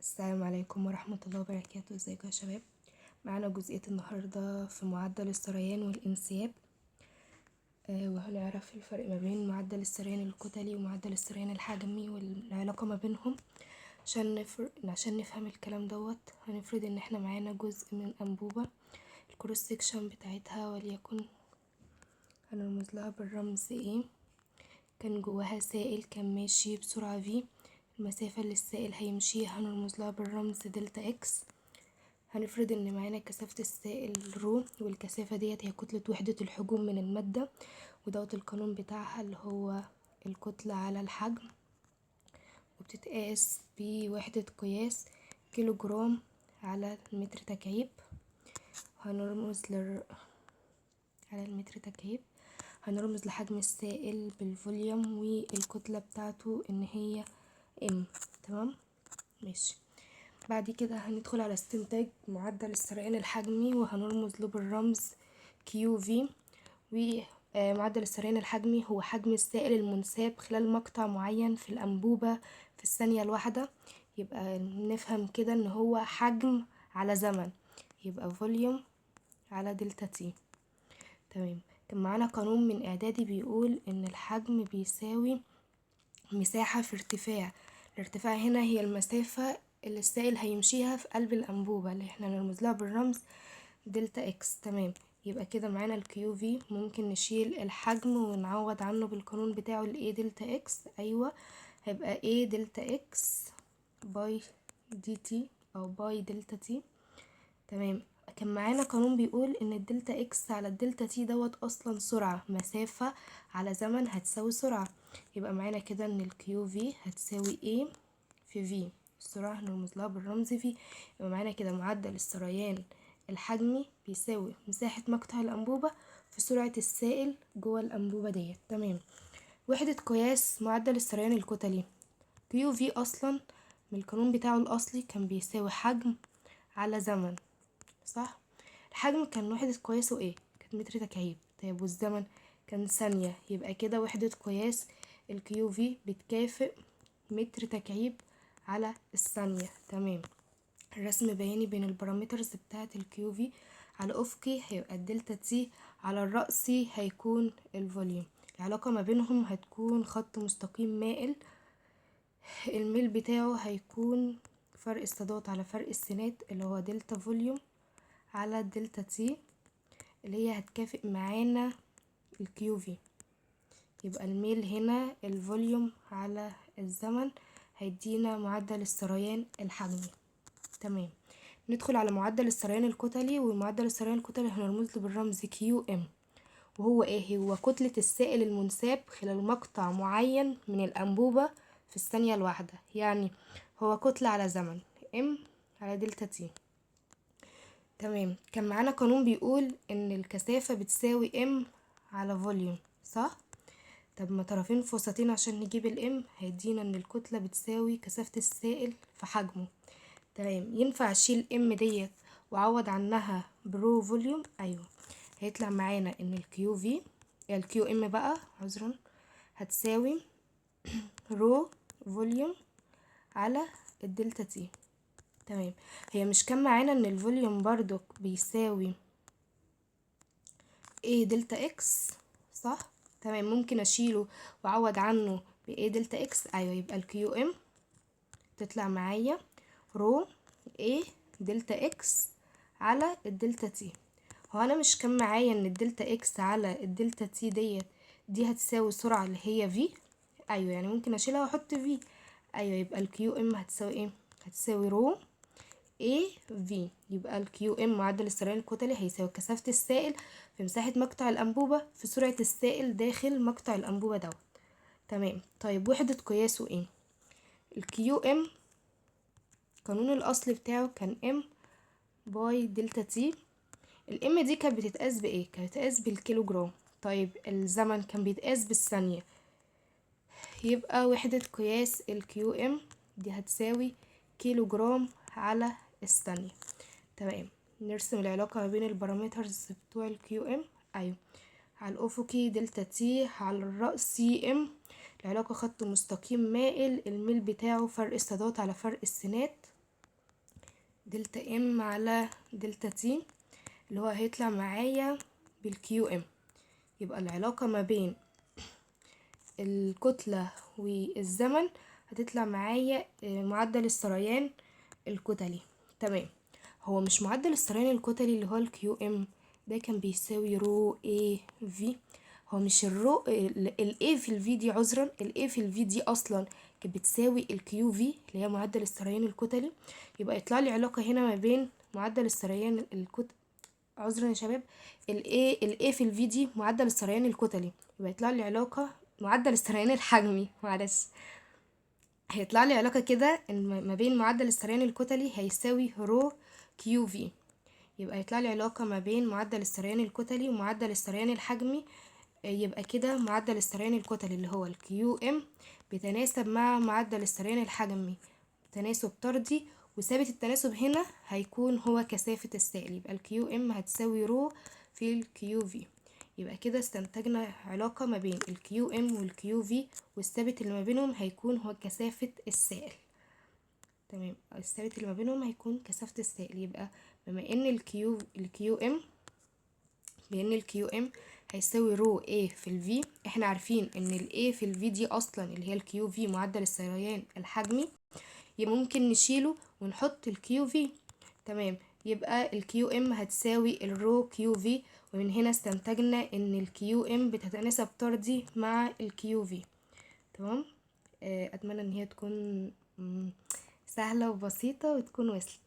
السلام عليكم ورحمة الله وبركاته. ازيكم يا شباب؟ معانا جزئية النهاردة في معدل السريان والانسياب. وهنعرف الفرق ما بين معدل السريان الكتلي ومعدل السريان الحجمي والعلاقة ما بينهم. عشان نفهم الكلام دوت هنفرض ان احنا معانا جزء من انبوبة، الكروس سيكشن بتاعتها وليكن هنرمز لها بالرمز A. كان جواها سائل كان ماشي بسرعة V. المسافة اللي السائل هيمشيها هنرمز لها بالرمز دلتا اكس. هنفرض ان معانا كثافة السائل رو، والكثافة ديت هي كتلة وحدة الحجم من المادة، ودوت القانون بتاعها اللي هو الكتلة على الحجم، وبتتقاس بوحدة قياس كيلو جرام على المتر تكعيب. هنرمز على المتر تكعيب هنرمز لحجم السائل بالفوليوم، والكتلة بتاعته ان هي ام. تمام ماشي. بعد كده هندخل على استنتاج معدل السريان الحجمي وهنرمز له بالرمز QV. ومعدل السريان الحجمي هو حجم السائل المنساب خلال مقطع معين في الأنبوبة في الثانية الواحدة. يبقى نفهم كده ان هو حجم على زمن، يبقى فوليوم على دلتا تي. تمام. كان معانا قانون من اعدادي بيقول ان الحجم بيساوي مساحة في ارتفاع. الارتفاع هنا هي المسافة اللي السائل هيمشيها في قلب الأنبوبة اللي احنا نرمز لها بالرمز دلتا اكس. تمام. يبقى كده معانا الكيو في، ممكن نشيل الحجم ونعوض عنه بالقانون بتاعه الاي دلتا اكس. ايوه، هيبقى اي دلتا اكس باي دي تي او باي دلتا تي. تمام. كان معانا قانون بيقول ان الدلتا اكس على الدلتا تي دوت اصلا سرعة، مسافة على زمن هتساوي سرعة. يبقى معانا كده ان الكيو في هتساوي A في في، السرعة هنرمز لها بالرمز في. يبقى معانا كده معدل السريان الحجمي بيساوي مساحة مقطع الأنبوبة في سرعة السائل جوه الأنبوبة ديت. تمام. وحدة قياس معدل السريان الكتلي كيو في أصلا من القانون بتاعه الأصلي كان بيساوي حجم على زمن، صح؟ الحجم كان وحدة قياسه ايه؟ كانت متر تكعيب. طيب والزمن كان ثانية، يبقى كده وحدة قياس الكيو في بتكافئ متر تكعيب على الثانية. تمام. الرسم بياني بين البارامترز بتاعة الكيو في. على أفقي هيبقى الدلتا تي، على الرأسي هيكون الفوليوم. العلاقة ما بينهم هتكون خط مستقيم مائل، الميل بتاعه هيكون فرق السادات على فرق السينات اللي هو دلتا فوليوم على الدلتا تي، اللي هي هتكافئ معانا الكيو في. يبقى الميل هنا الفوليوم على الزمن هيدينا معدل السريان الحجمي. تمام. ندخل على معدل السريان الكتلي، ومعدل السريان الكتلي هنرمز له بالرمز كيو ام. وهو ايه؟ هو كتلة السائل المنساب خلال مقطع معين من الأنبوبة في الثانية الواحدة، يعني هو كتلة على زمن ام على دلتا تي. تمام. كان معانا قانون بيقول ان الكثافة بتساوي ام على فوليوم، صح؟ طب ما طرفين فوسطين عشان نجيب الام هيدينا ان الكتلة بتساوي كثافة السائل في حجمه. تمام. ينفع اشيل ام ديت واعوض عنها برو فوليوم؟ ايوه. هيطلع معانا ان الكيو في، الكيو ام بقى عذرا، هتساوي رو فوليوم على الدلتا تي. تمام. هي مش كان معانا ان الفوليوم برضو بيساوي A دلتا اكس، صح؟ تمام. ممكن اشيله واعوض عنه ب A دلتا اكس. ايوه، يبقى الكيو ام تطلع معايا رو A دلتا اكس على الدلتا تي. هو انا مش كان معايا ان الدلتا اكس على الدلتا تي دي هتساوي السرعة اللي هي في؟ ايوه، يعني ممكن اشيلها واحط في. ايوه، يبقى الكيو ام هتساوي ايه؟ هتساوي رو A V. يبقى الكيو ام معدل السريان الكتلي هيساوي كثافة السائل في مساحة مقطع الأنبوبة في سرعة السائل داخل مقطع الأنبوبة دوت. تمام. طيب وحدة قياسه ايه؟ الكيو ام قانون الأصل بتاعه كان ام باي دلتا تي. الام دي كانت بتتقاس بايه؟ كانت بتتقاس بالكيلو جرام. طيب الزمن كان بيتقاس بالثانية، يبقى وحدة قياس الكيو ام دي هتساوي كيلو جرام على الثانية. تمام. نرسم العلاقة ما بين البارامترز بتوع الكيو ام. ايوه، على الافقي دلتا تي، على الرأسي ام. العلاقة خط مستقيم مائل، الميل بتاعه فرق السادات على فرق السينات. دلتا ام على دلتا تي اللي هو هيطلع معايا بالكيو ام. يبقى العلاقة ما بين الكتلة والزمن هتطلع معايا معدل السريان الكتلي. تمام. هو مش معدل السريان الكتلي اللي هو الكيو ام ده كان بيساوي رو اي في؟ هو مش الرو الاي في الفي دي، عذرا الاي في الفي دي اصلا كانت بتساوي الكيو في اللي هي معدل السريان الكتلي. يبقى يطلع لي علاقة هنا ما بين معدل السريان الكتلي، عذرا يا شباب، الاي في الفي دي معدل السريان الكتلي، يبقى يطلع لي علاقة معدل السريان الحجمي، معلش، هيطلع لي علاقة كده ان ما بين معدل السريان الكتلي هيساوي رو كيو في. يبقى يطلع لي علاقة ما بين معدل السريان الكتلي ومعدل السريان الحجمي. يبقى كده معدل السريان الكتلي اللي هو الكيو ام بيتناسب مع معدل السريان الحجمي تناسب طردي، وثابت التناسب هنا هيكون هو كثافة السائل. يبقى الكيو ام هتساوي رو في الكيو في. يبقى كده استنتجنا علاقة ما بين الكيو ام والكيو في، والثابت اللي ما بينهم هيكون هو كثافة السائل. تمام، الثابت اللي ما بينهم هيكون كثافة السائل. يبقى بما ان الكيو ام هيساوي رو A في الفي، احنا عارفين ان الاي في الفي دي اصلا اللي هي الكيو في معدل السريان الحجمي، يبقى ممكن نشيله ونحط الكيو في. تمام، يبقى الكيو ام هتساوي الرو كيو في، ومن هنا استنتجنا ان الكيو ام بتتناسب طردي مع الكيو في. تمام. اتمنى ان هي تكون سهلة وبسيطة وتكون وصلت.